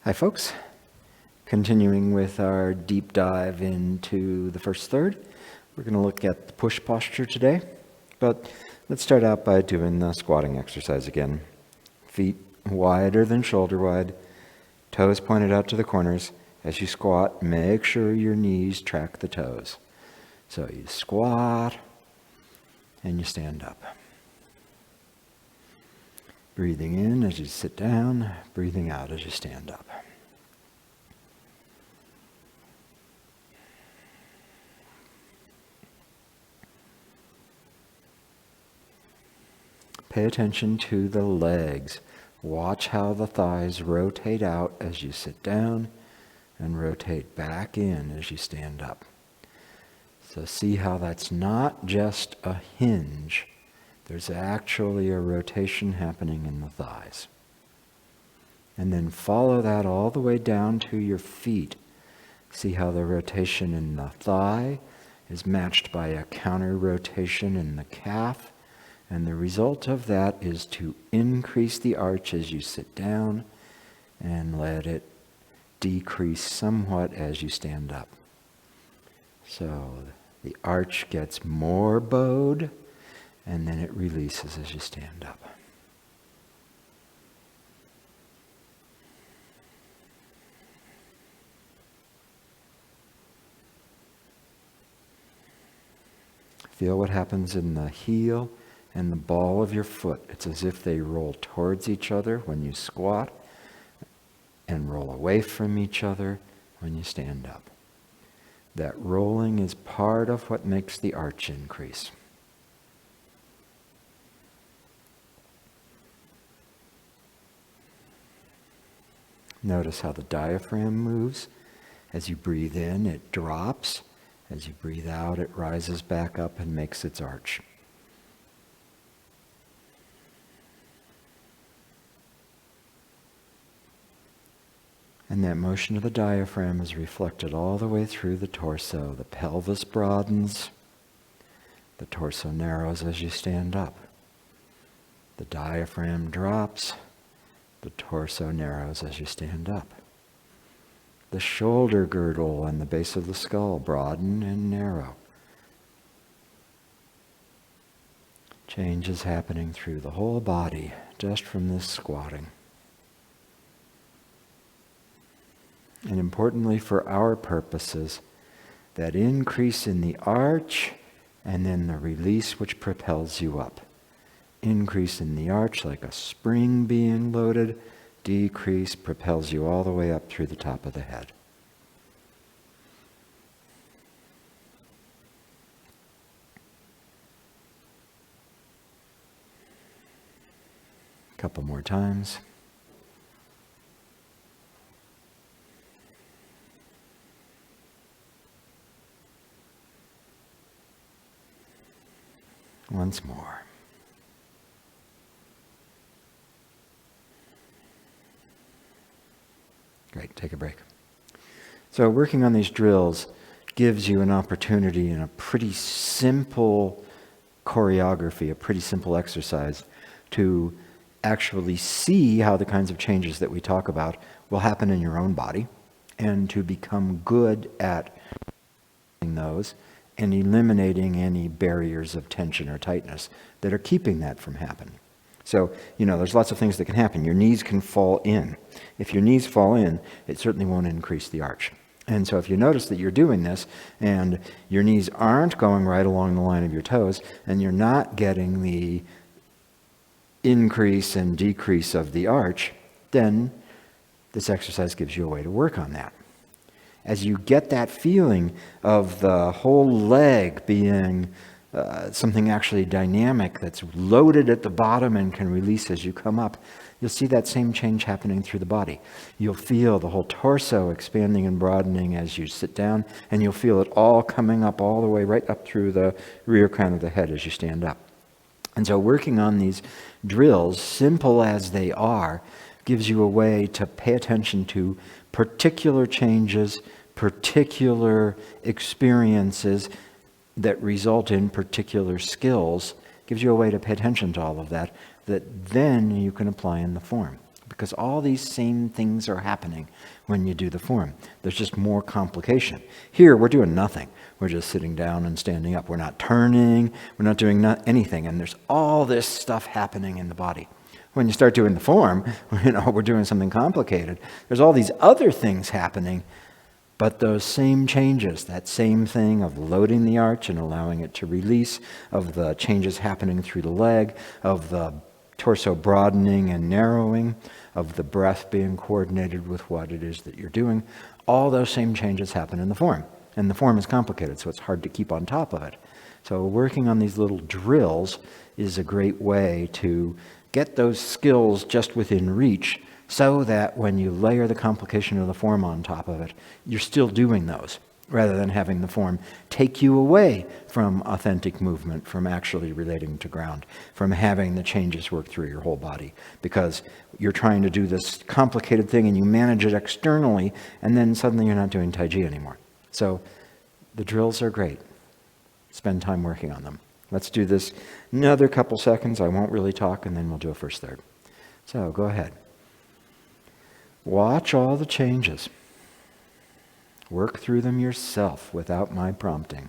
Hi folks, continuing with our deep dive into the first third. We're going to look at the push posture today, but let's start out by doing the squatting exercise again. Feet wider than shoulder wide, toes pointed out to the corners. As you squat, make sure your knees track the toes. So you squat and you stand up. Breathing in as you sit down, breathing out as you stand up. Pay attention to the legs. Watch how the thighs rotate out as you sit down and rotate back in as you stand up. So see how that's not just a hinge. There's actually a rotation happening in the thighs. And then follow that all the way down to your feet. See how the rotation in the thigh is matched by a counter rotation in the calf. And the result of that is to increase the arch as you sit down and let it decrease somewhat as you stand up. So the arch gets more bowed and then it releases as you stand up. Feel what happens in the heel and the ball of your foot. It's as if they roll towards each other when you squat and roll away from each other when you stand up. That rolling is part of what makes the arch increase. Notice how the diaphragm moves. As you breathe in, it drops. As you breathe out, it rises back up and makes its arch. And that motion of the diaphragm is reflected all the way through the torso. The pelvis broadens. The torso narrows as you stand up. The diaphragm drops. The torso narrows as you stand up. The shoulder girdle and the base of the skull broaden and narrow. Change is happening through the whole body just from this squatting. And importantly for our purposes, that increase in the arch and then the release which propels you up. Increase in the arch like a spring being loaded, decrease propels you all the way up through the top of the head. A couple more times. Once more. Great, take a break. So working on these drills gives you an opportunity in a pretty simple choreography, a pretty simple exercise to actually see how the kinds of changes that we talk about will happen in your own body and to become good at those and eliminating any barriers of tension or tightness that are keeping that from happening. So, there's lots of things that can happen. Your knees can fall in. If your knees fall in, it certainly won't increase the arch. And so if you notice that you're doing this and your knees aren't going right along the line of your toes and you're not getting the increase and decrease of the arch, then this exercise gives you a way to work on that. As you get that feeling of the whole leg being something actually dynamic that's loaded at the bottom and can release as you come up, you'll see that same change happening through the body. You'll feel the whole torso expanding and broadening as you sit down, and you'll feel it all coming up all the way right up through the rear crown of the head as you stand up. And so working on these drills, simple as they are, gives you a way to pay attention to particular changes, particular experiences that result in particular skills, gives you a way to pay attention to all of that, that then you can apply in the form. because all these same things are happening when you do the form. There's just more complication. Here, we're doing nothing. We're just sitting down and standing up. We're not turning. We're not doing anything. And there's all this stuff happening in the body. When you start doing the form, we're doing something complicated. There's all these other things happening, but those same changes, that same thing of loading the arch and allowing it to release, of the changes happening through the leg, of the torso broadening and narrowing, of the breath being coordinated with what it is that you're doing, all those same changes happen in the form. And the form is complicated, so it's hard to keep on top of it. So working on these little drills is a great way to get those skills just within reach, so that when you layer the complication of the form on top of it, you're still doing those, rather than having the form take you away from authentic movement, from actually relating to ground, from having the changes work through your whole body. Because you're trying to do this complicated thing and you manage it externally, and then suddenly you're not doing Tai Chi anymore. So the drills are great. Spend time working on them. Let's do this another couple seconds. I won't really talk, and then we'll do a first third. So go ahead. Watch all the changes. Work through them yourself without my prompting.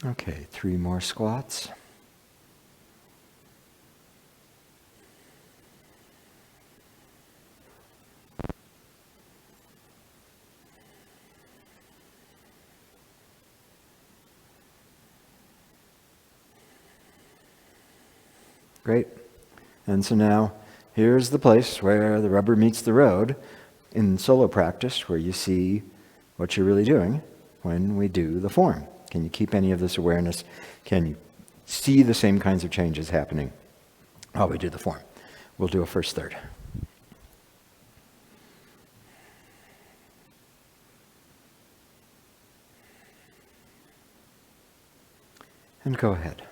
Okay, 3 more squats. Great. And so now, here's the place where the rubber meets the road in solo practice, where you see what you're really doing when we do the form. Can you keep any of this awareness? Can you see the same kinds of changes happening while we do the form? We'll do a first third. And go ahead.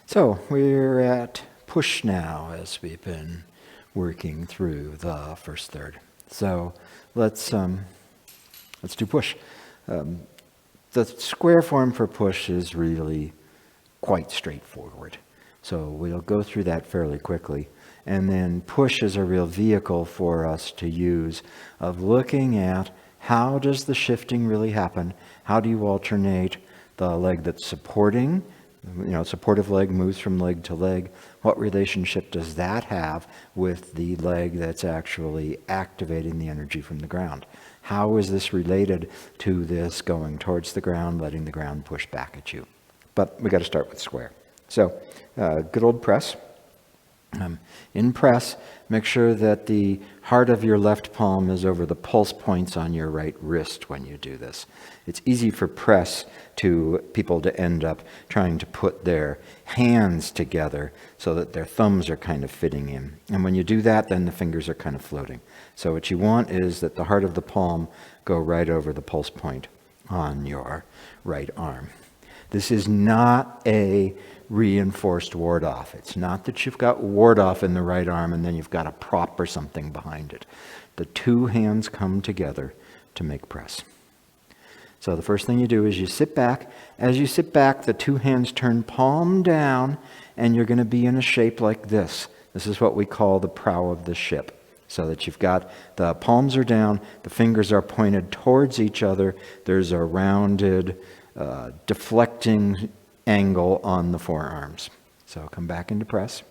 So we're at push now as we've been working through the first third. So let's do push. The square form for push is really quite straightforward. So we'll go through that fairly quickly. And then push is a real vehicle for us to use of looking at how does the shifting really happen? How do you alternate the leg that's supporting? Supportive leg moves from leg to leg. What relationship does that have with the leg that's actually activating the energy from the ground? How is this related to this going towards the ground, letting the ground push back at you? But we got to start with square. So, good old press. In press, make sure that the heart of your left palm is over the pulse points on your right wrist when you do this. It's easy for people to end up trying to put their hands together so that their thumbs are kind of fitting in. And when you do that, then the fingers are kind of floating. So what you want is that the heart of the palm go right over the pulse point on your right arm. This is not a reinforced ward off. It's not that you've got ward off in the right arm and then you've got a prop or something behind it. The two hands come together to make press. So the first thing you do is you sit back. As you sit back, the two hands turn palm down and you're going to be in a shape like this. This is what we call the prow of the ship. So that you've got the palms are down, the fingers are pointed towards each other. There's a rounded, deflecting angle on the forearms. So come back into press.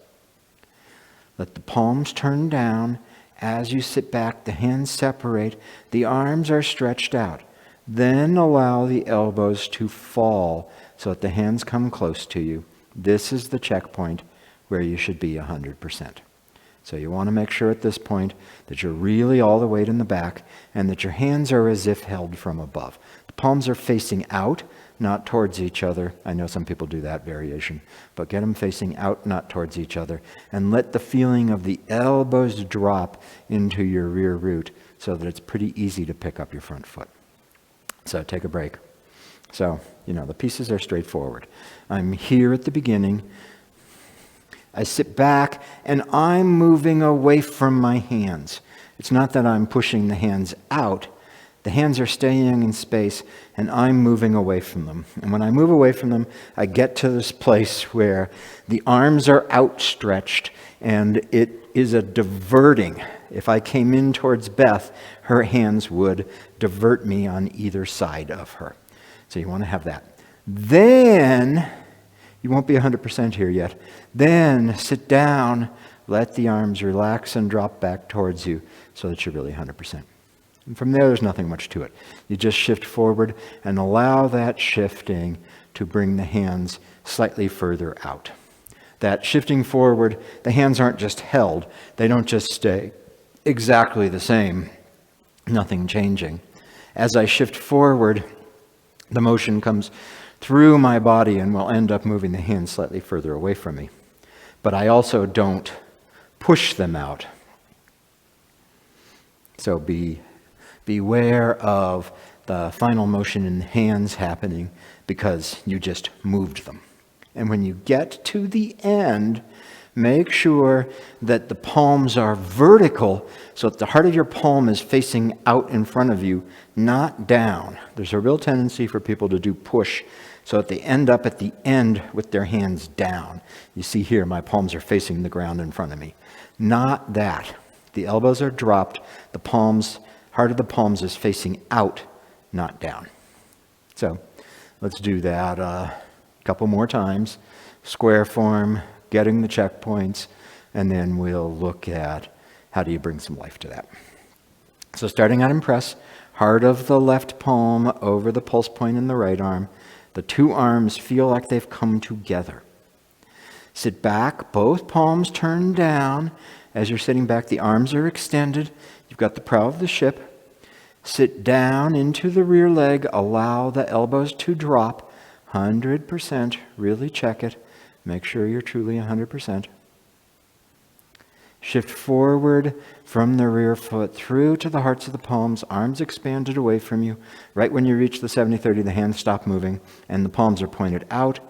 Let the palms turn down. As you sit back, the hands separate. The arms are stretched out. Then allow the elbows to fall so that the hands come close to you. This is the checkpoint where you should be 100%. So you want to make sure at this point that you're really all the weight in the back and that your hands are as if held from above. The palms are facing out, not towards each other. I know some people do that variation, but get them facing out, not towards each other, and let the feeling of the elbows drop into your rear root so that it's pretty easy to pick up your front foot. So take a break. So, the pieces are straightforward. I'm here at the beginning. I sit back and I'm moving away from my hands. It's not that I'm pushing the hands out. The hands are staying in space and I'm moving away from them. And when I move away from them, I get to this place where the arms are outstretched and it is a diverting. If I came in towards Beth, her hands would divert me on either side of her. So you want to have that. Then, you won't be 100% here yet. Then sit down, let the arms relax and drop back towards you so that you're really 100%. And from there's nothing much to it. You just shift forward and allow that shifting to bring the hands slightly further out. That shifting forward, the hands aren't just held. They don't just stay exactly the same, nothing changing. As I shift forward, the motion comes through my body and will end up moving the hands slightly further away from me. But I also don't push them out. So beware of the final motion in the hands happening because you just moved them. And when you get to the end, make sure that the palms are vertical so that the heart of your palm is facing out in front of you, not down. There's a real tendency for people to do push so that they end up at the end with their hands down. You see here, my palms are facing the ground in front of me. Not that. The elbows are dropped. The palms, heart of the palms is facing out, not down. So let's do that a couple more times. Square form, getting the checkpoints, and then we'll look at how do you bring some life to that. So starting out in press, heart of the left palm over the pulse point in the right arm. The two arms feel like they've come together. Sit back, both palms turn down. As you're sitting back, the arms are extended. You've got the prow of the ship. Sit down into the rear leg. Allow the elbows to drop. 100%. Really check it. Make sure you're truly 100%. Shift forward from the rear foot through to the hearts of the palms, arms expanded away from you. Right when you reach the 70-30, the hands stop moving and the palms are pointed out,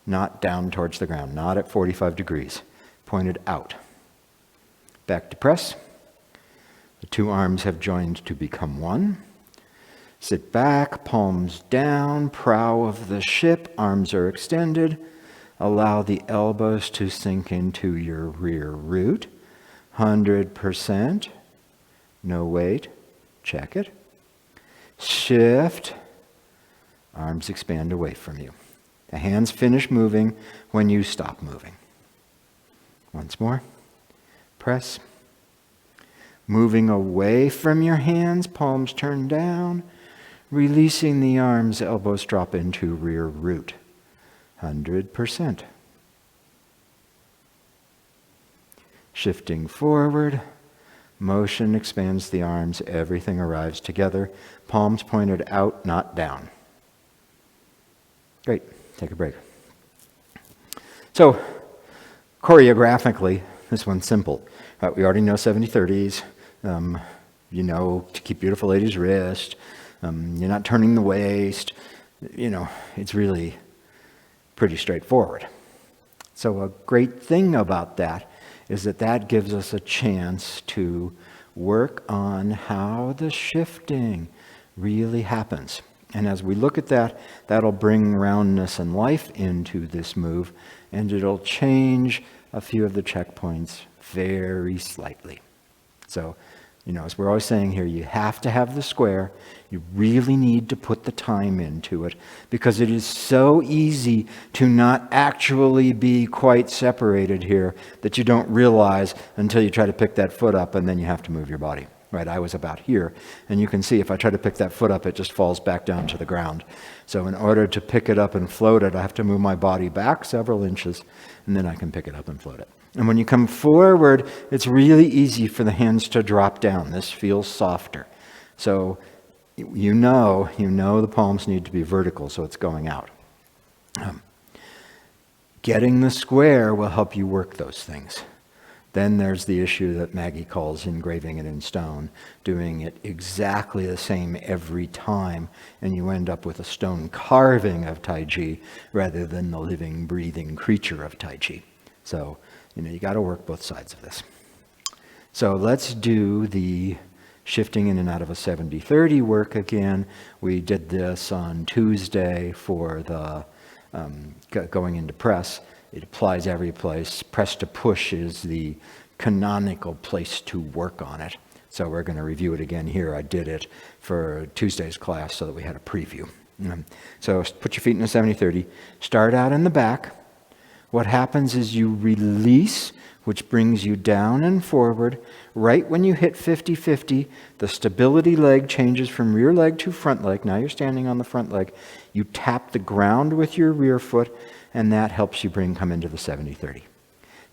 not down towards the ground, not at 45 degrees, pointed out. Back to press. The two arms have joined to become one. Sit back, palms down, prow of the ship, arms are extended. Allow the elbows to sink into your rear root. 100%. No weight. Check it. Shift. Arms expand away from you. The hands finish moving when you stop moving. Once more. Press. Moving away from your hands, palms turn down. Releasing the arms, elbows drop into rear root. 100%. Shifting forward. Motion expands the arms. Everything arrives together. Palms pointed out, not down. Great. Take a break. So, choreographically, this one's simple. We already know 70-30s. You know to keep beautiful ladies' wrist. You're not turning the waist. It's really pretty straightforward. So a great thing about that is that gives us a chance to work on how the shifting really happens. And as we look at that, that'll bring roundness and life into this move, and it'll change a few of the checkpoints very slightly. So, as we're always saying here, you have to have the square. You really need to put the time into it, because it is so easy to not actually be quite separated here that you don't realize until you try to pick that foot up, and then you have to move your body. Right, I was about here, and you can see if I try to pick that foot up, it just falls back down to the ground. So in order to pick it up and float it, I have to move my body back several inches, and then I can pick it up and float it. And when you come forward, it's really easy for the hands to drop down. This feels softer. So you know the palms need to be vertical, so it's going out. Getting the square will help you work those things. Then there's the issue that Maggie calls engraving it in stone, doing it exactly the same every time, and you end up with a stone carving of Tai Chi rather than the living, breathing creature of Tai Chi. So, you got to work both sides of this. So let's do the shifting in and out of a 70-30 work again. We did this on Tuesday for the going into press. It applies every place. Press to push is the canonical place to work on it. So we're going to review it again here. I did it for Tuesday's class so that we had a preview. So put your feet in a 70-30. Start out in the back. What happens is you release, which brings you down and forward. Right when you hit 50-50, the stability leg changes from rear leg to front leg. Now you're standing on the front leg. You tap the ground with your rear foot, and that helps you come into the 70-30.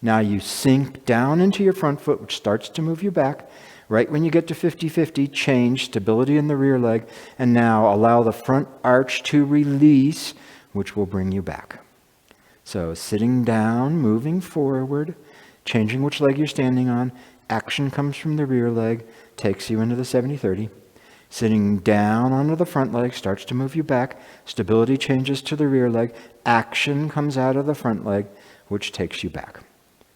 Now you sink down into your front foot, which starts to move you back. Right when you get to 50-50, change stability in the rear leg, and now allow the front arch to release, which will bring you back. So sitting down, moving forward, changing which leg you're standing on. Action comes from the rear leg, takes you into the 70-30. Sitting down onto the front leg starts to move you back. Stability changes to the rear leg. Action comes out of the front leg, which takes you back.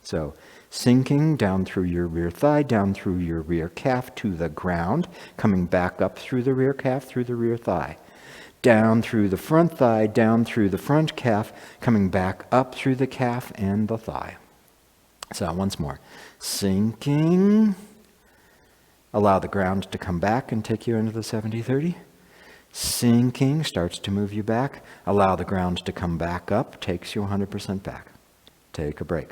So sinking down through your rear thigh, down through your rear calf to the ground, coming back up through the rear calf, through the rear thigh. Down through the front thigh, down through the front calf, coming back up through the calf and the thigh. So once more, sinking. Allow the ground to come back and take you into the 70-30. Sinking starts to move you back. Allow the ground to come back up, takes you 100% back. Take a break.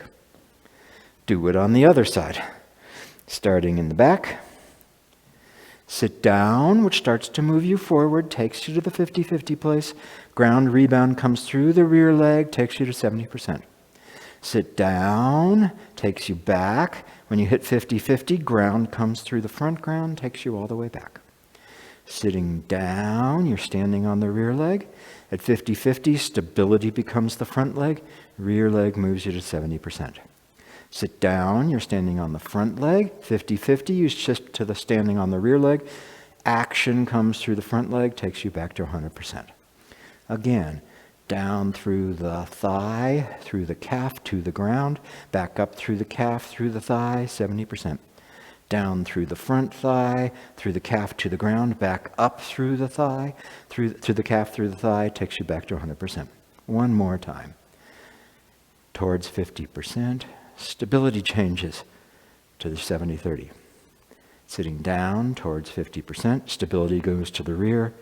Do it on the other side. Starting in the back. Sit down, which starts to move you forward, takes you to the 50-50 place. Ground rebound comes through the rear leg, takes you to 70%. Sit down, takes you back. When you hit 50-50, ground comes through the front ground, takes you all the way back. Sitting down, you're standing on the rear leg. At 50-50, stability becomes the front leg. Rear leg moves you to 70%. Sit down, you're standing on the front leg. 50-50, you shift to the standing on the rear leg. Action comes through the front leg, takes you back to 100%. Again, down through the thigh, through the calf to the ground, back up through the calf, through the thigh, 70%. Down through the front thigh, through the calf to the ground, back up through the thigh, through the calf, through the thigh, takes you back to 100%. One more time. Towards 50%. Stability changes to the 70-30. Sitting down towards 50%. Stability goes to the rear,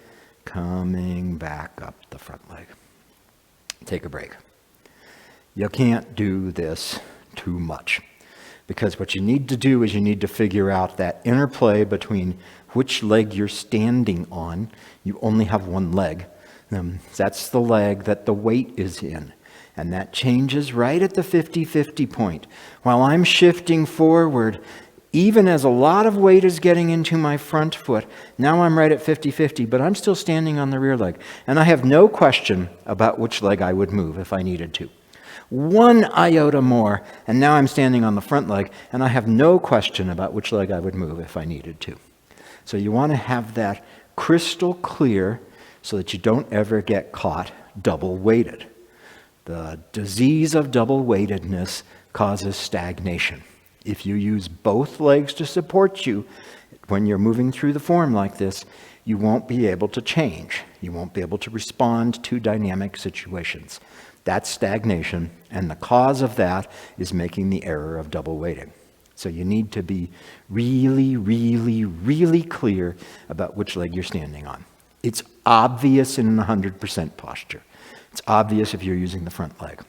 coming back up the front leg. Take a break. You can't do this too much, because what you need to do is you need to figure out that interplay between which leg you're standing on. You only have one leg. That's the leg that the weight is in. And that changes right at the 50-50 point. While I'm shifting forward, even as a lot of weight is getting into my front foot, now I'm right at 50-50, but I'm still standing on the rear leg. And I have no question about which leg I would move if I needed to. One iota more, and now I'm standing on the front leg, and I have no question about which leg I would move if I needed to. So you want to have that crystal clear so that you don't ever get caught double-weighted. The disease of double-weightedness causes stagnation. If you use both legs to support you, when you're moving through the form like this, you won't be able to change. You won't be able to respond to dynamic situations. That's stagnation, and the cause of that is making the error of double weighting. So you need to be really, really, really clear about which leg you're standing on. It's obvious in 100% posture. It's obvious if you're using the front leg.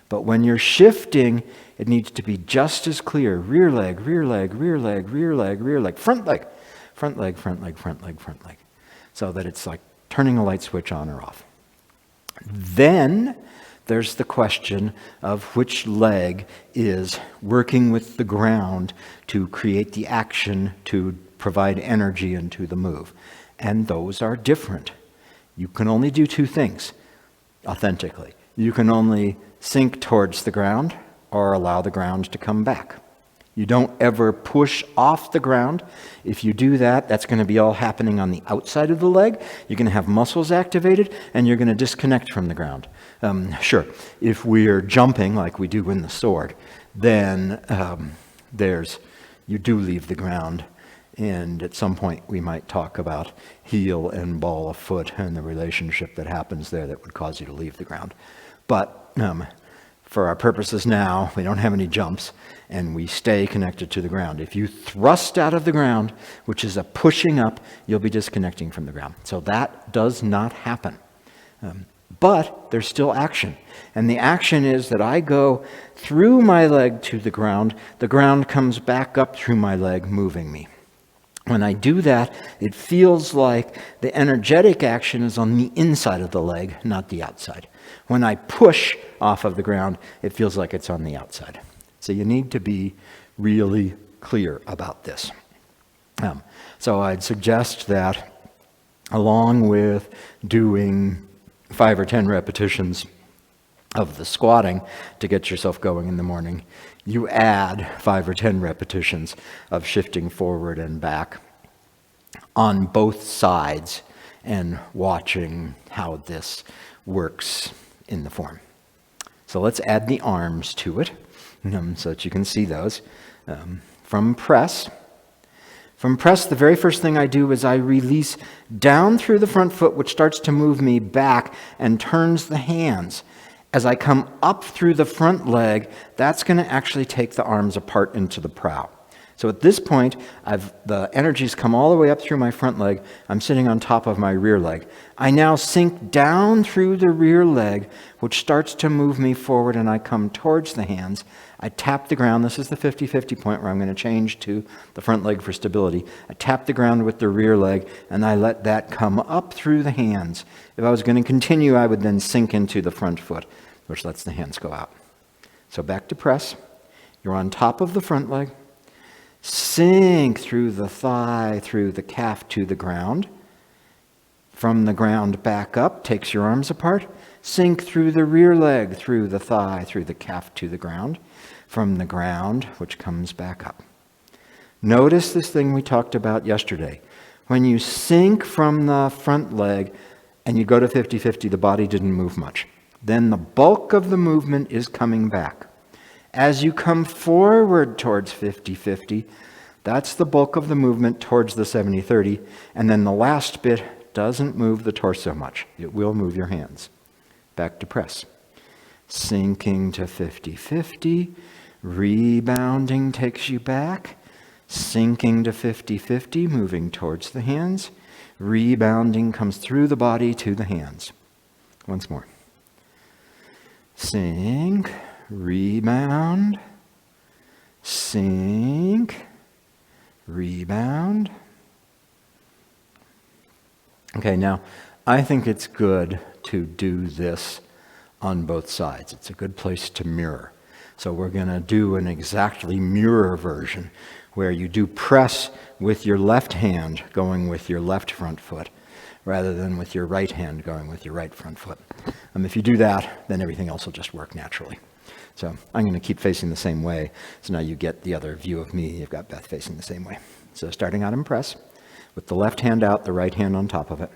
But when you're shifting, it needs to be just as clear. Rear leg, rear leg, rear leg, rear leg, rear leg, front leg, front leg, front leg, front leg, front leg. So that it's like turning a light switch on or off. Then there's the question of which leg is working with the ground to create the action to provide energy into the move. And those are different. You can only do two things authentically. You can only sink towards the ground or allow the ground to come back. You don't ever push off the ground. If you do that, that's going to be all happening on the outside of the leg. You're going to have muscles activated, and you're going to disconnect from the ground. Sure, if we're jumping like we do in the sword, then you do leave the ground. And at some point, we might talk about heel and ball of foot and the relationship that happens there that would cause you to leave the ground. But for our purposes now, we don't have any jumps, and we stay connected to the ground. If you thrust out of the ground, which is a pushing up, you'll be disconnecting from the ground. So that does not happen. But there's still action. And the action is that I go through my leg to the ground comes back up through my leg, moving me. When I do that, it feels like the energetic action is on the inside of the leg, not the outside. When I push off of the ground, it feels like it's on the outside. So you need to be really clear about this. So I'd suggest that along with doing 5 or 10 repetitions of the squatting to get yourself going in the morning, you add 5 or 10 repetitions of shifting forward and back on both sides and watching how this works in the form. So let's add the arms to it so that you can see those. From press, the very first thing I do is I release down through the front foot, which starts to move me back and turns the hands. As I come up through the front leg, that's going to actually take the arms apart into the prow. So at this point, the energy's come all the way up through my front leg. I'm sitting on top of my rear leg. I now sink down through the rear leg, which starts to move me forward, and I come towards the hands. I tap the ground. This is the 50-50 point where I'm going to change to the front leg for stability. I tap the ground with the rear leg, and I let that come up through the hands. If I was going to continue, I would then sink into the front foot, which lets the hands go out. So back to press. You're on top of the front leg. Sink through the thigh, through the calf to the ground. From the ground back up, takes your arms apart. Sink through the rear leg, through the thigh, through the calf to the ground. From the ground, which comes back up. Notice this thing we talked about yesterday. When you sink from the front leg and you go to 50-50, the body didn't move much. then the bulk of the movement is coming back. As you come forward towards 50-50, that's the bulk of the movement towards the 70-30, and then the last bit doesn't move the torso much. It will move your hands. Back to press. Sinking to 50-50, rebounding takes you back, sinking to 50-50, moving towards the hands, rebounding comes through the body to the hands. Once more. Sink, rebound, sink, rebound. Okay, now I think it's good to do this on both sides. It's a good place to mirror. So we're going to do an exactly mirror version where you do press with your left hand going with your left front foot rather than with your right hand going with your right front foot. If you do that, then everything else will just work naturally. So I'm going to keep facing the same way. So now you get the other view of me. You've got Beth facing the same way. So starting out in press, with the left hand out, the right hand on top of it.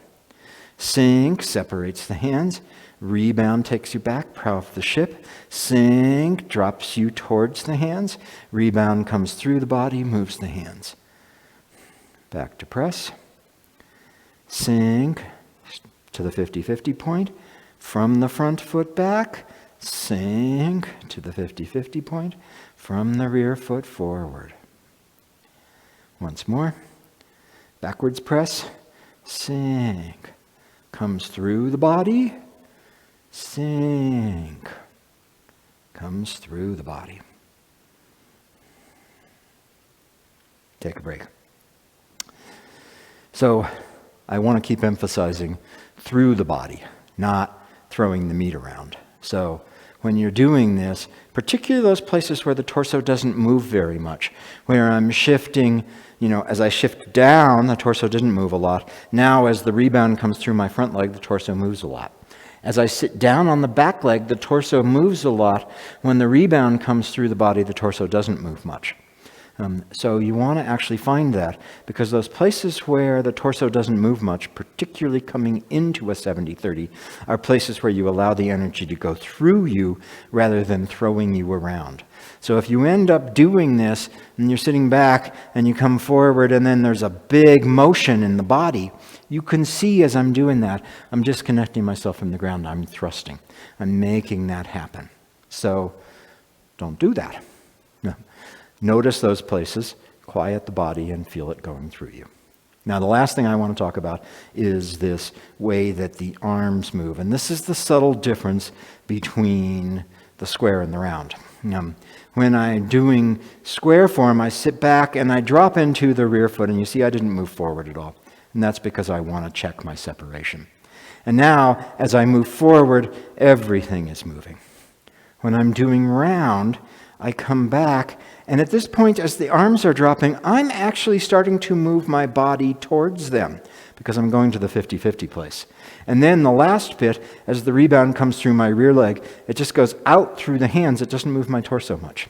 Sink separates the hands. Rebound takes you back, prow of the ship. Sink drops you towards the hands. Rebound comes through the body, moves the hands. Back to press. Sink to the 50-50 point. From the front foot back, sink to the 50-50 point. From the rear foot forward. Once more. Backwards press. Sink. Comes through the body. Sink. Comes through the body. Take a break. So I want to keep emphasizing through the body, not throwing the meat around. So when you're doing this, particularly those places where the torso doesn't move very much, where I'm shifting, as I shift down, the torso didn't move a lot. Now as the rebound comes through my front leg, the torso moves a lot. As I sit down on the back leg, the torso moves a lot. When the rebound comes through the body, the torso doesn't move much. So you want to actually find that, because those places where the torso doesn't move much, particularly coming into a 70-30, are places where you allow the energy to go through you rather than throwing you around. So if you end up doing this and you're sitting back and you come forward and then there's a big motion in the body, you can see as I'm doing that, I'm disconnecting myself from the ground. I'm thrusting. I'm making that happen. So don't do that. No. Notice those places, quiet the body, and feel it going through you. Now, the last thing I want to talk about is this way that the arms move. And this is the subtle difference between the square and the round. When I'm doing square form, I sit back and I drop into the rear foot, and you see I didn't move forward at all. And that's because I want to check my separation. And now, as I move forward, everything is moving. When I'm doing round, I come back, and at this point, as the arms are dropping, I'm actually starting to move my body towards them because I'm going to the 50-50 place. And then the last bit, as the rebound comes through my rear leg, it just goes out through the hands. It doesn't move my torso much.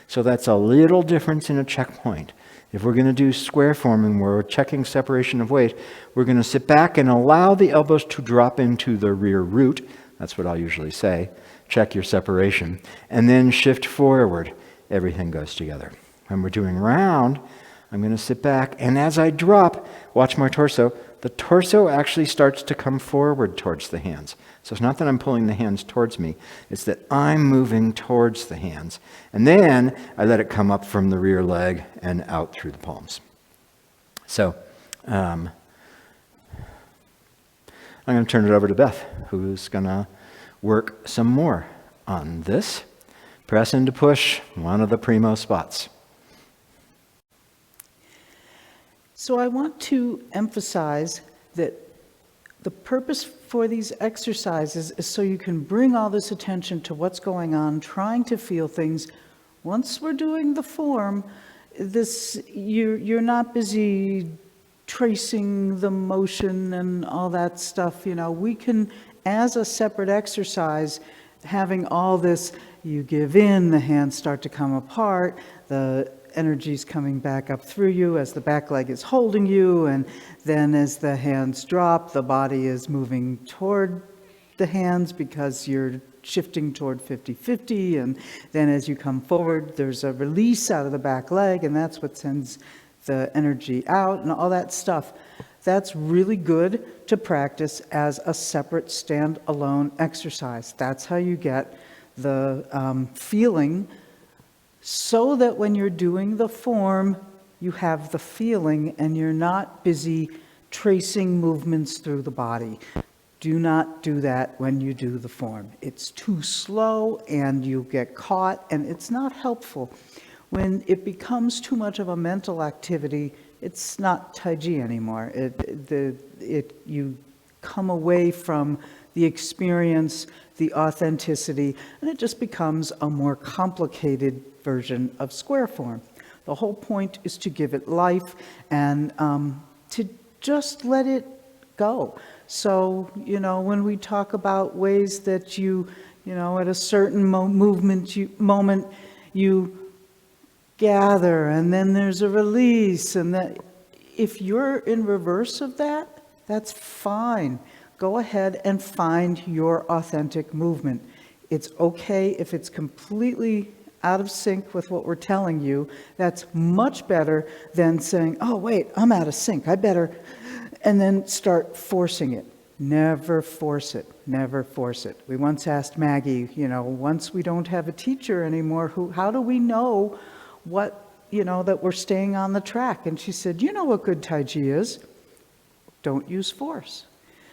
So that's a little difference in a checkpoint. If we're going to do square forming where we're checking separation of weight, we're going to sit back and allow the elbows to drop into the rear root. That's what I'll usually say. Check your separation. And then shift forward. Everything goes together. When we're doing round, I'm going to sit back, and as I drop, watch my torso. The torso actually starts to come forward towards the hands. So it's not that I'm pulling the hands towards me. It's that I'm moving towards the hands. And then I let it come up from the rear leg and out through the palms. So I'm going to turn it over to Beth, who's going to work some more on this. Press into push, one of the primo spots. So I want to emphasize that the purpose for these exercises is so you can bring all this attention to what's going on, trying to feel things. Once we're doing the form, you're not busy tracing the motion and all that stuff. We can, as a separate exercise, having all this, you give in, the hands start to come apart, the energy's coming back up through you as the back leg is holding you, and then as the hands drop, the body is moving toward the hands because you're shifting toward 50-50, and then as you come forward, there's a release out of the back leg, and that's what sends the energy out and all that stuff. That's really good to practice as a separate standalone exercise. That's how you get the feeling, so that when you're doing the form, you have the feeling and you're not busy tracing movements through the body. Do not do that when you do the form. It's too slow and you get caught, and it's not helpful. When it becomes too much of a mental activity, it's not Tai Chi anymore. You come away from the experience, the authenticity, and it just becomes a more complicated version of square form. The whole point is to give it life and to just let it go. So, when we talk about ways that at a certain moment, you gather, and then there's a release, and that if you're in reverse of that, that's fine. Go ahead and find your authentic movement. It's okay if it's completely out of sync with what we're telling you. That's much better than saying, oh, wait, I'm out of sync, I better, and then start forcing it. Never force it. Never force it. We once asked Maggie, once we don't have a teacher anymore, how do we know that we're staying on the track? And she said, what good Tai Chi is? Don't use force.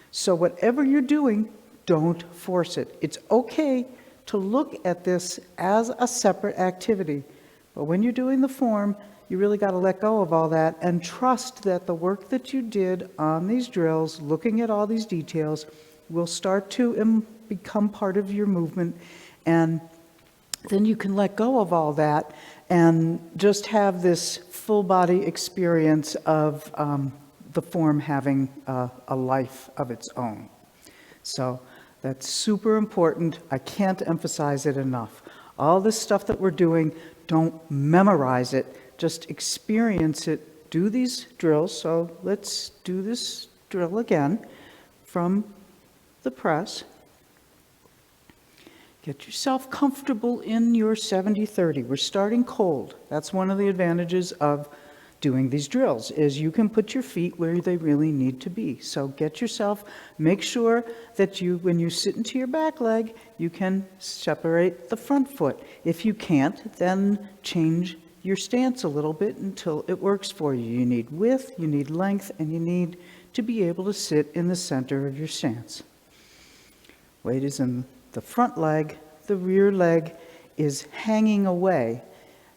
So whatever you're doing, don't force it. It's okay to look at this as a separate activity. But when you're doing the form, you really got to let go of all that and trust that the work that you did on these drills, looking at all these details, will start to become part of your movement. And then you can let go of all that and just have this full body experience of the form having a life of its own. So that's super important. I can't emphasize it enough. All this stuff that we're doing, don't memorize it. Just experience it. Do these drills. So let's do this drill again from the press. Get yourself comfortable in your 70-30. We're starting cold. That's one of the advantages of doing these drills, is you can put your feet where they really need to be. So make sure that when you sit into your back leg, you can separate the front foot. If you can't, then change your stance a little bit until it works for you. You need width, you need length, and you need to be able to sit in the center of your stance. Weight is in the front leg, the rear leg is hanging away.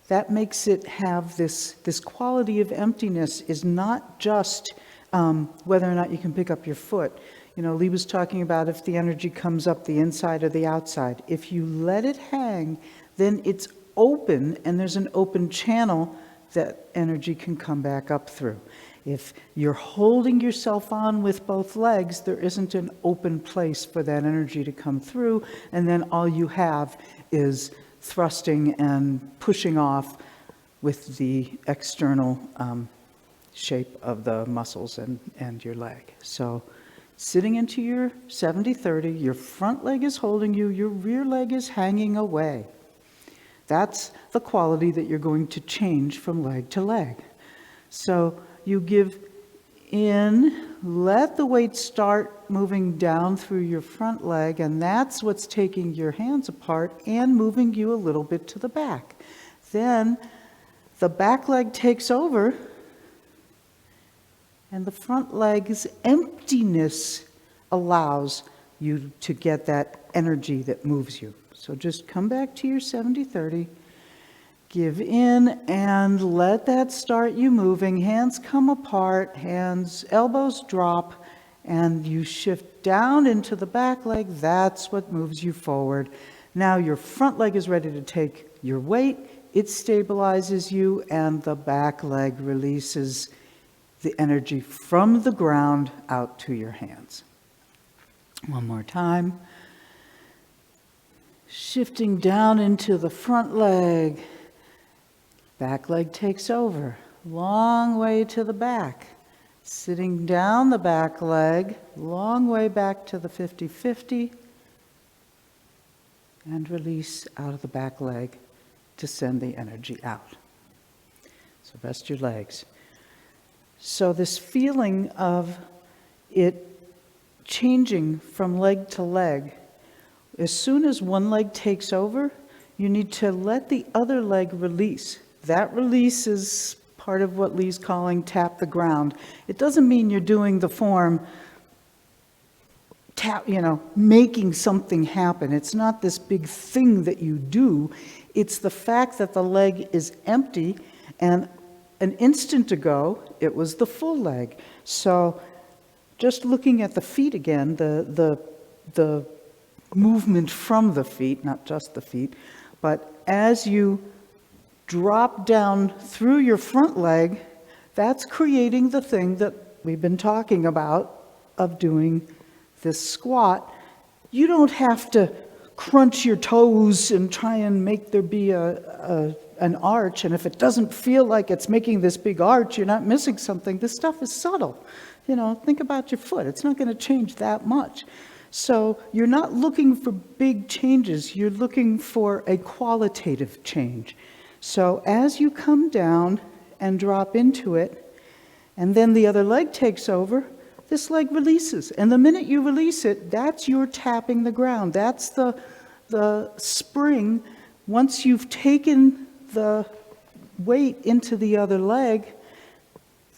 That makes it have this quality of emptiness, is not just whether or not you can pick up your foot. Lee was talking about if the energy comes up the inside or the outside. If you let it hang, then it's open, and there's an open channel that energy can come back up through. If you're holding yourself on with both legs, there isn't an open place for that energy to come through, and then all you have is thrusting and pushing off with the external shape of the muscles and your leg. So sitting into your 70-30, your front leg is holding you, your rear leg is hanging away. That's the quality that you're going to change from leg to leg. So you give in, let the weight start moving down through your front leg, and that's what's taking your hands apart and moving you a little bit to the back. Then the back leg takes over, and the front leg's emptiness allows you to get that energy that moves you. So just come back to your 70-30. Give in and let that start you moving. Hands come apart, elbows drop, and you shift down into the back leg. That's what moves you forward. Now your front leg is ready to take your weight. It stabilizes you, and the back leg releases the energy from the ground out to your hands. One more time. Shifting down into the front leg. Back leg takes over. Long way to the back. Sitting down the back leg, long way back to the 50-50. and release out of the back leg to send the energy out. So rest your legs. So this feeling of it changing from leg to leg, as soon as one leg takes over, you need to let the other leg release. That release is part of what Lee's calling tap the ground. It doesn't mean you're doing the form tap, making something happen. It's not this big thing that you do. It's the fact that the leg is empty, and an instant ago, it was the full leg. So just looking at the feet again, the movement from the feet, not just the feet, but as you drop down through your front leg, that's creating the thing that we've been talking about of doing this squat. You don't have to crunch your toes and try and make there be an arch, and if it doesn't feel like it's making this big arch, you're not missing something. This stuff is subtle. Think about your foot. It's not going to change that much. So you're not looking for big changes. You're looking for a qualitative change. So as you come down and drop into it, and then the other leg takes over, this leg releases. And the minute you release it, that's your tapping the ground. That's the spring. Once you've taken the weight into the other leg,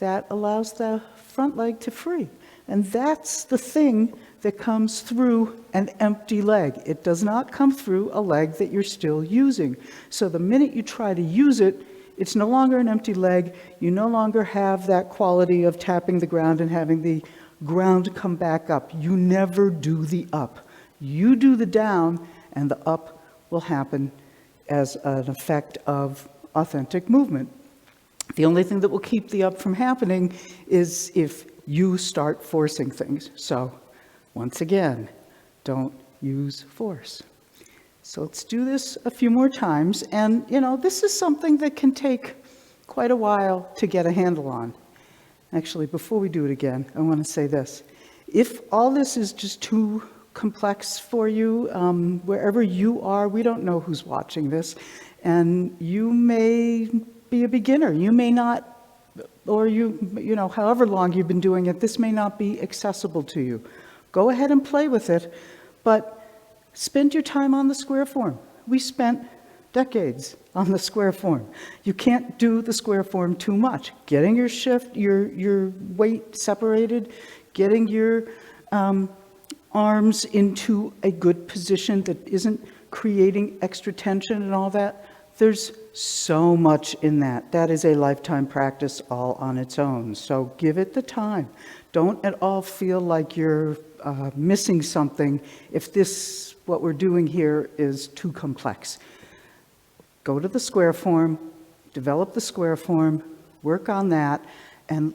that allows the front leg to free. And that's the thing that comes through an empty leg. It does not come through a leg that you're still using. So the minute you try to use it, it's no longer an empty leg. You no longer have that quality of tapping the ground and having the ground come back up. You never do the up. You do the down, and the up will happen as an effect of authentic movement. The only thing that will keep the up from happening is if you start forcing things. So once again, don't use force. So let's do this a few more times. And, this is something that can take quite a while to get a handle on. Actually, before we do it again, I want to say this. If all this is just too complex for you, wherever you are, we don't know who's watching this, and you may be a beginner. You may not, or however long you've been doing it, this may not be accessible to you. Go ahead and play with it, but spend your time on the square form. We spent decades on the square form. You can't do the square form too much. Getting your shift, your weight separated, getting your arms into a good position that isn't creating extra tension and all that. There's so much in that. That is a lifetime practice all on its own. So give it the time. Don't at all feel like you're missing something if what we're doing here is too complex. Go to the square form, develop the square form, work on that, and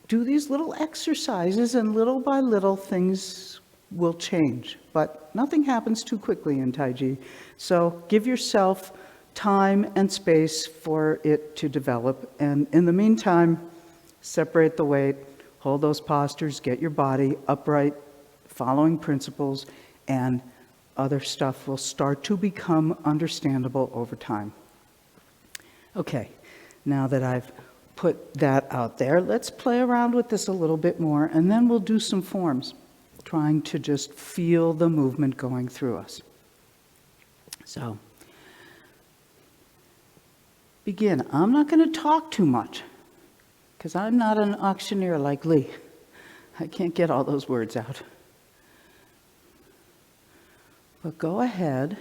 do these little exercises, and little by little things will change. But nothing happens too quickly in Tai Chi. So give yourself time and space for it to develop. And in the meantime, separate the weight, hold those postures, get your body upright, following principles, and other stuff will start to become understandable over time. Okay, now that I've put that out there, let's play around with this a little bit more, and then we'll do some forms, trying to just feel the movement going through us. So, begin. I'm not going to talk too much, because I'm not an auctioneer like Lee. I can't get all those words out. But go ahead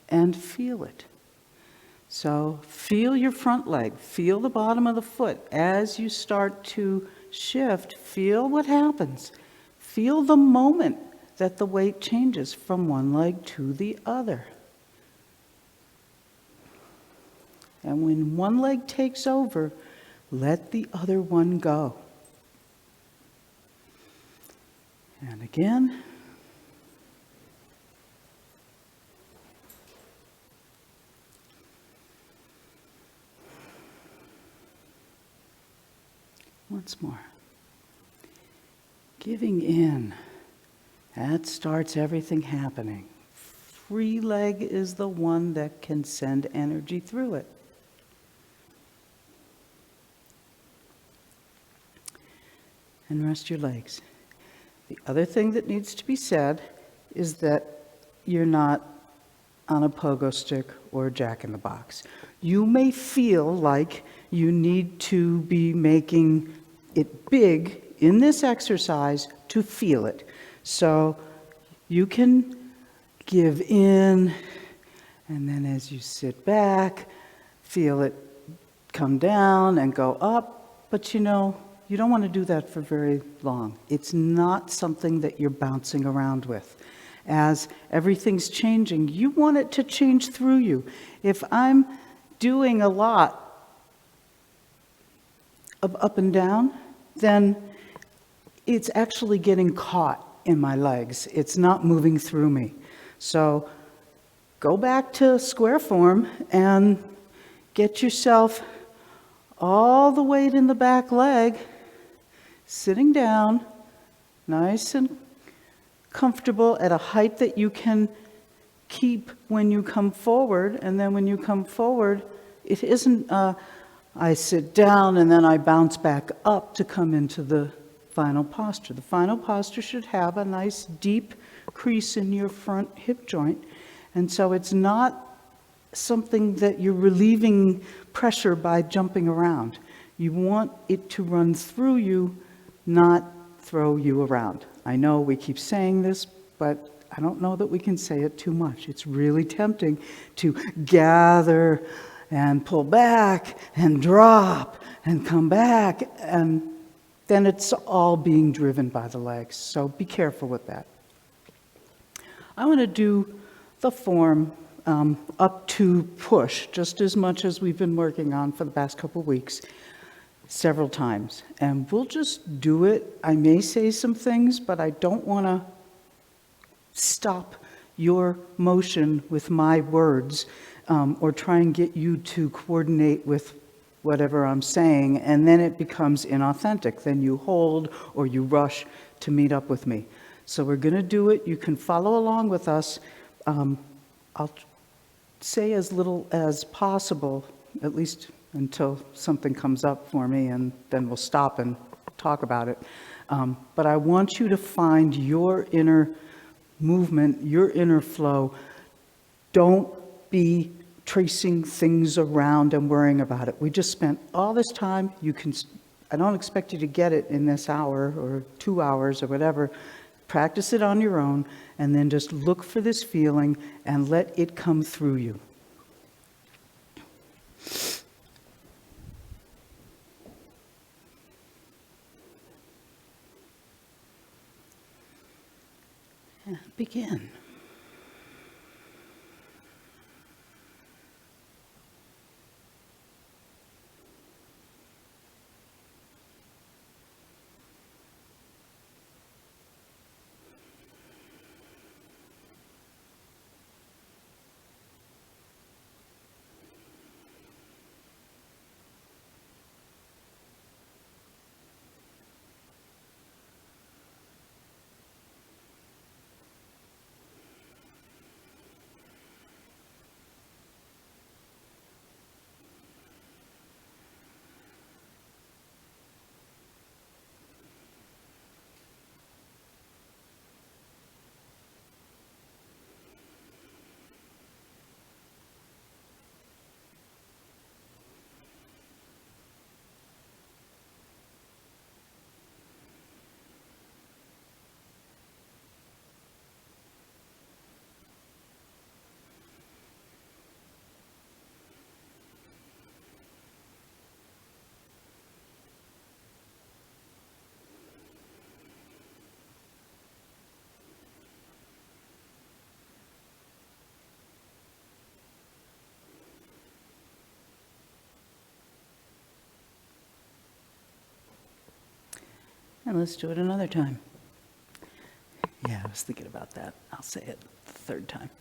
and feel it. So feel your front leg, feel the bottom of the foot. As you start to shift, feel what happens. Feel the moment that the weight changes from one leg to the other. And when one leg takes over, let the other one go. And again. Once more. Giving in. That starts everything happening. free leg is the one that can send energy through it. And rest your legs. The other thing that needs to be said is that you're not on a pogo stick or a jack-in-the-box. You may feel like you need to be making it big in this exercise to feel it. So you can give in, and then as you sit back, feel it come down and go up, but you don't want to do that for very long. It's not something that you're bouncing around with. As everything's changing, you want it to change through you. If I'm doing a lot of up and down, then it's actually getting caught in my legs. It's not moving through me. So go back to square form and get yourself all the weight in the back leg, sitting down, nice and comfortable at a height that you can keep when you come forward. And then when you come forward, it isn't I sit down and then I bounce back up to come into the final posture. The final posture should have a nice deep crease in your front hip joint. And so it's not something that you're relieving pressure by jumping around. You want it to run through you, not throw you around. I know we keep saying this, but I don't know that we can say it too much. It's really tempting to gather and pull back and drop and come back, and then it's all being driven by the legs. So be careful with that. I want to do the form up to push, just as much as we've been working on for the past couple weeks, several times. And we'll just do it. I may say some things, but I don't want to stop your motion with my words or try and get you to coordinate with whatever I'm saying, and then it becomes inauthentic. Then you hold or you rush to meet up with me. So we're going to do it. You can follow along with us. I'll say as little as possible, at least until something comes up for me, and then we'll stop and talk about it. But I want you to find your inner movement, your inner flow. Don't be tracing things around and worrying about it. We just spent all this time. I don't expect you to get it in this hour or 2 hours or whatever. Practice it on your own, and then just look for this feeling and let it come through you. And begin. And let's do it another time. Yeah, I was thinking about that. I'll say it the third time.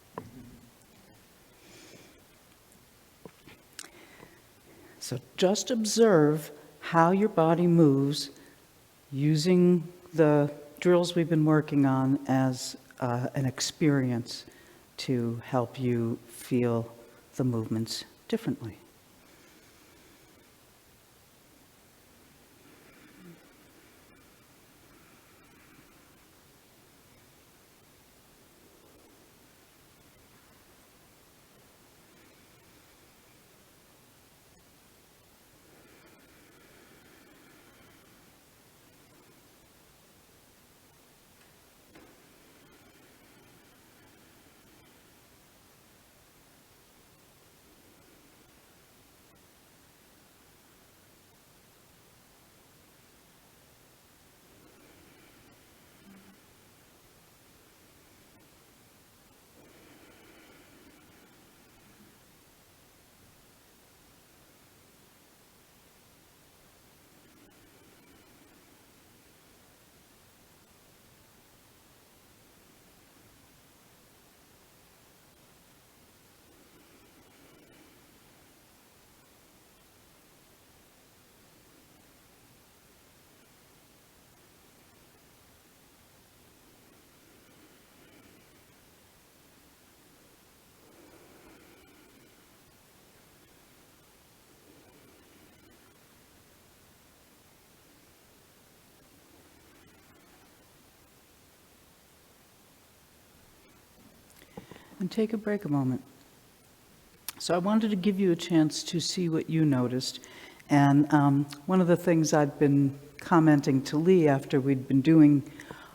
So just observe how your body moves using the drills we've been working on as an experience. to help you feel the movements differently. And take a break a moment. So I wanted to give you a chance to see what you noticed. And one of the things I'd been commenting to Lee after we'd been doing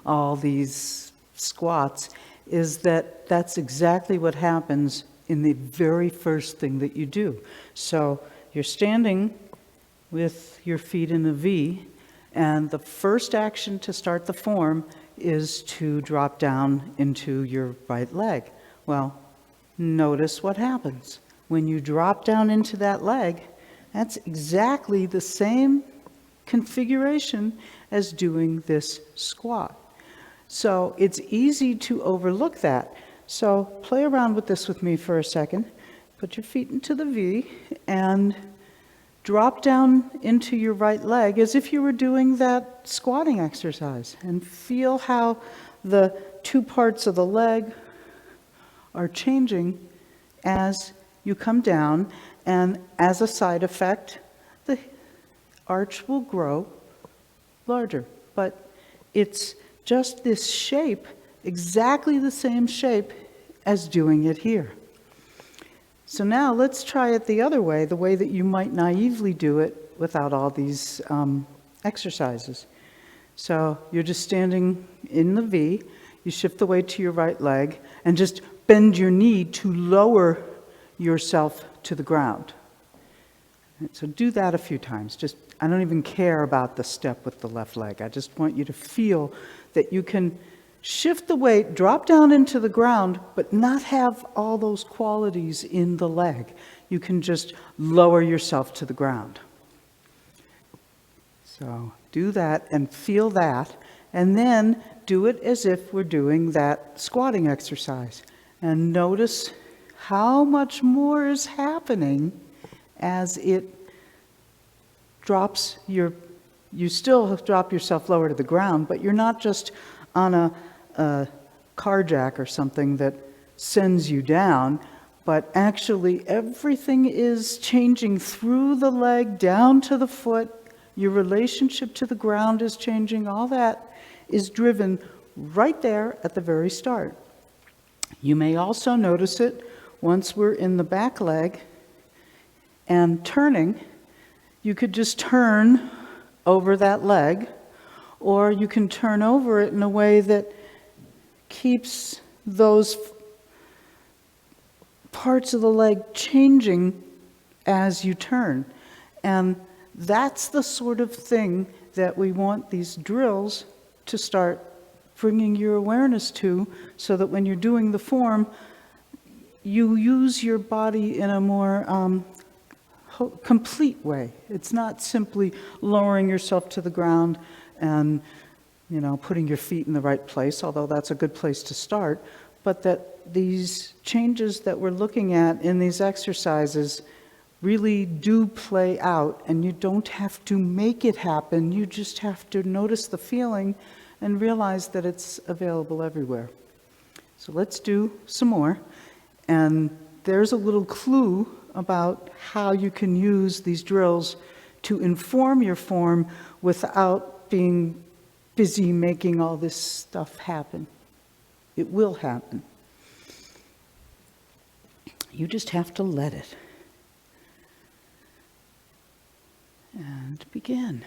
all these squats is that that's exactly what happens in the very first thing that you do. So you're standing with your feet in a V, and the first action to start the form is to drop down into your right leg. Well, notice what happens. When you drop down into that leg, that's exactly the same configuration as doing this squat. So it's easy to overlook that. So play around with this with me for a second. Put your feet into the V and drop down into your right leg as if you were doing that squatting exercise. And feel how the two parts of the leg are changing as you come down, and as a side effect, the arch will grow larger. But it's just this shape, exactly the same shape as doing it here. So now let's try it the other way, the way that you might naively do it without all these exercises. So you're just standing in the V, you shift the weight to your right leg, and just bend your knee to lower yourself to the ground. So do that a few times. I don't even care about the step with the left leg. I just want you to feel that you can shift the weight, drop down into the ground, but not have all those qualities in the leg. You can just lower yourself to the ground. So do that and feel that, and then do it as if we're doing that squatting exercise. And notice how much more is happening as it drops you still drop yourself lower to the ground, but you're not just on a car jack or something that sends you down, but actually everything is changing through the leg, down to the foot. Your relationship to the ground is changing. All that is driven right there at the very start. You may also notice it once we're in the back leg and turning. You could just turn over that leg, or you can turn over it in a way that keeps those parts of the leg changing as you turn. And that's the sort of thing that we want these drills to start bringing your awareness to, so that when you're doing the form, you use your body in a more complete way. It's not simply lowering yourself to the ground and, putting your feet in the right place, although that's a good place to start, but that these changes that we're looking at in these exercises really do play out, and you don't have to make it happen. You just have to notice the feeling and realize that it's available everywhere. So let's do some more. And there's a little clue about how you can use these drills to inform your form without being busy making all this stuff happen. It will happen. You just have to let it. And begin.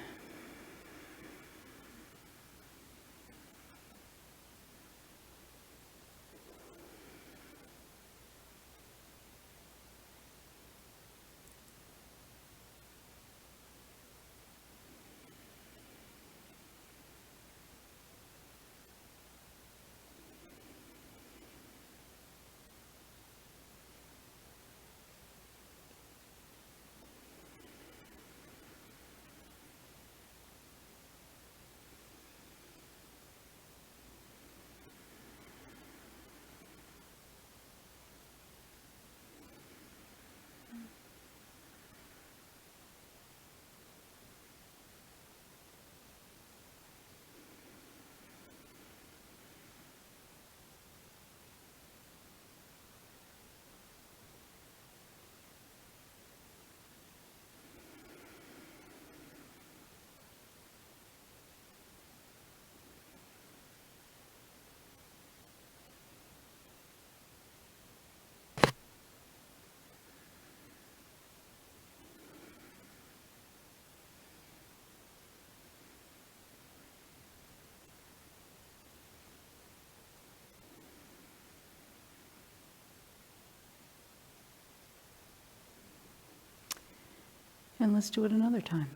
And let's do it another time.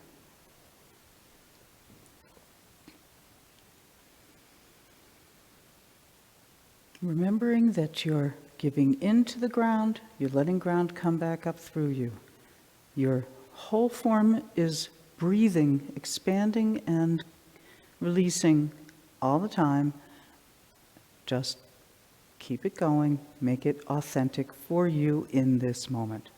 Remembering that you're giving into the ground, you're letting ground come back up through you. Your whole form is breathing, expanding and releasing all the time. Just keep it going, make it authentic for you in this moment.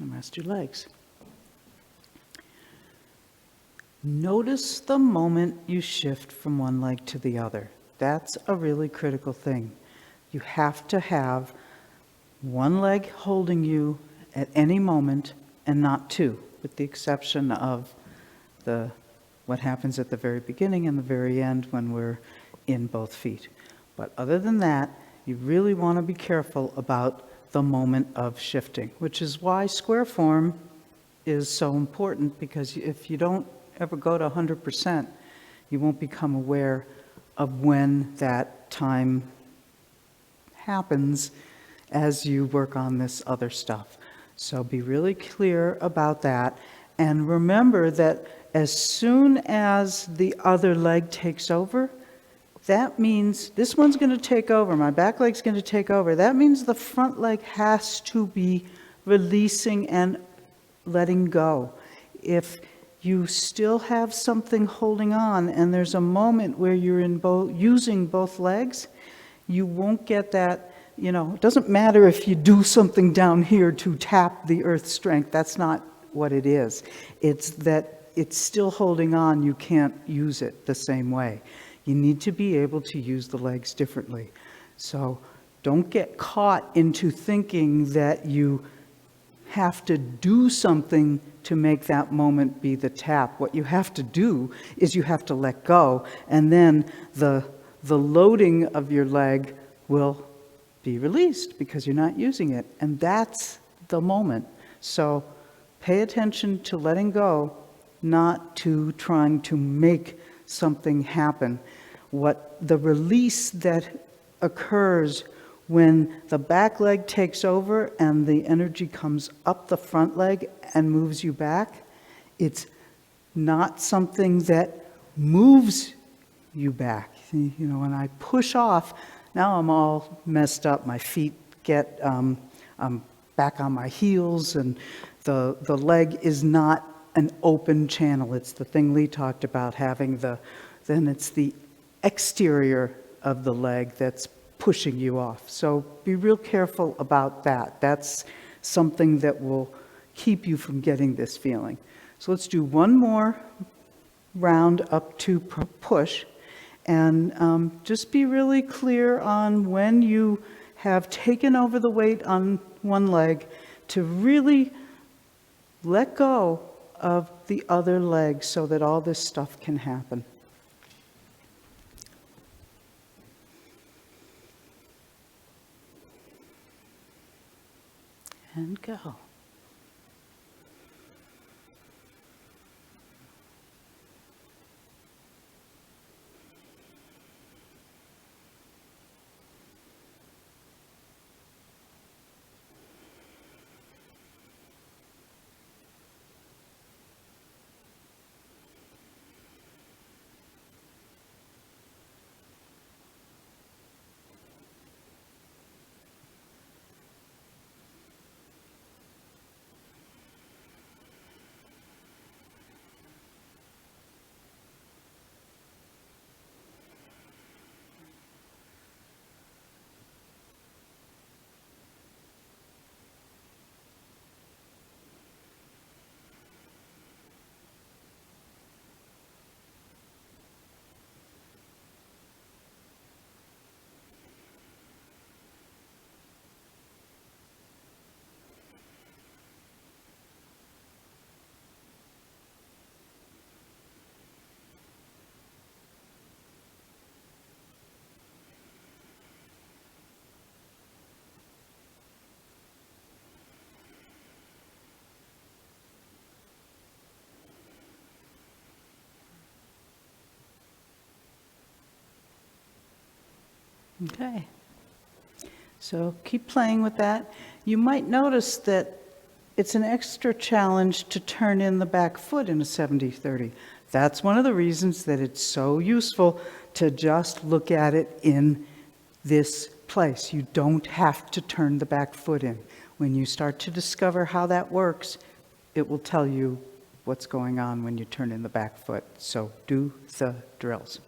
And rest your legs. Notice the moment you shift from one leg to the other. That's a really critical thing. You have to have one leg holding you at any moment and not two, with the exception of what happens at the very beginning and the very end when we're in both feet. But other than that, you really want to be careful about the moment of shifting, which is why square form is so important, because if you don't ever go to 100%, you won't become aware of when that time happens as you work on this other stuff. So be really clear about that, and remember that as soon as the other leg takes over, that means this one's going to take over, my back leg's going to take over. That means the front leg has to be releasing and letting go. If you still have something holding on and there's a moment where you're using both legs, you won't get that it doesn't matter if you do something down here to tap the earth's strength. That's not what it is. It's that it's still holding on. You can't use it the same way. You need to be able to use the legs differently. So don't get caught into thinking that you have to do something to make that moment be the tap. What you have to do is you have to let go, and then the loading of your leg will be released because you're not using it. And that's the moment. So pay attention to letting go, not to trying to make something happen. What the release that occurs when the back leg takes over and the energy comes up the front leg and moves you back, it's not something that moves you back. When I push off, now I'm all messed up. My feet get, I'm back on my heels, and the leg is not an open channel. It's the thing Lee talked about, then it's the exterior of the leg that's pushing you off. So be real careful about that. That's something that will keep you from getting this feeling. So let's do one more round up to push, and just be really clear on when you have taken over the weight on one leg to really let go of the other leg so that all this stuff can happen. And go. Okay. So keep playing with that. You might notice that it's an extra challenge to turn in the back foot in a 70-30. That's one of the reasons that it's so useful to just look at it in this place. You don't have to turn the back foot in. When you start to discover how that works, it will tell you what's going on when you turn in the back foot. So do the drills.